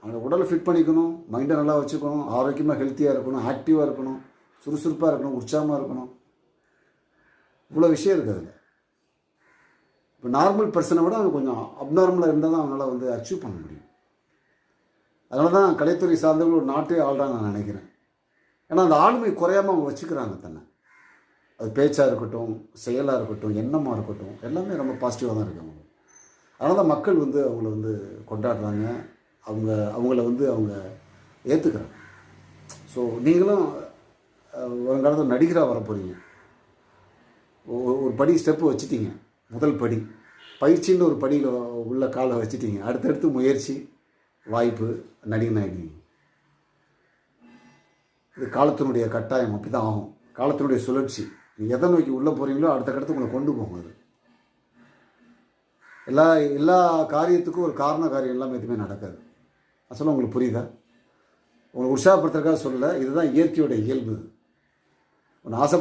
அவனை உடலை ஃபிட் பண்ணிக்கணும், மைண்டை நல்லா வச்சுக்கணும், ஆரோக்கியமாக ஹெல்த்தியாக இருக்கணும், ஆக்டிவாக இருக்கணும், சுறுசுறுப்பாக இருக்கணும், உற்சாகமாக இருக்கணும். இவ்வளோ விஷயம் இருக்குது அதில். இப்போ நார்மல் பர்சனை விட அவன் கொஞ்சம் அப்நார்மலாக இருந்தால் தான் அவனால் வந்து அச்சீவ் பண்ண முடியும். அதனால தான் கலைத்துறை சார்ந்தவர்கள் ஒரு நாட்டே ஆள்றான்னு நான் நினைக்கிறேன். ஏன்னா அந்த ஆளுமை குறையாமல் அவங்க வச்சுக்கிறாங்க தன்னை. அது பேச்சாக இருக்கட்டும், செயலாக இருக்கட்டும், எண்ணமாக இருக்கட்டும், எல்லாமே ரொம்ப பாசிட்டிவாக தான் இருக்காங்க. அதனால தான் மக்கள் வந்து அவங்கள வந்து கொண்டாடுறாங்க, அவங்கள வந்து அவங்க ஏற்றுக்கிறாங்க. ஸோ நீங்களும் வருங்காலத்தில் நடிகராக வர போகிறீங்க. ஒரு படி ஸ்டெப்பு வச்சுட்டீங்க, முதல் படி பயிற்சின்னு ஒரு படியில் உள்ள காலை வச்சுட்டீங்க. அடுத்தடுத்து முயற்சி, வாய்ப்பு, நடிகனாகிடுவீங்க. இது காலத்தினுடைய கட்டாயம், அப்படி தான் ஆகும். காலத்தினுடைய சுழற்சி. நீங்கள் எதை நோக்கி உள்ளே போகிறீங்களோ அடுத்த கடத்துக்கு உங்களை கொண்டு போகும். அது எல்லா காரியத்துக்கும் ஒரு காரண காரியம் எல்லாமே எதுவுமே நடக்காது. நான் சொல்ல உங்களுக்கு புரியுதா? உங்களுக்கு உற்சாகப்படுத்துறதுக்காக சொல்லலை, இதுதான் இயற்கையோட இயல்பு. ஒன்று ஆசை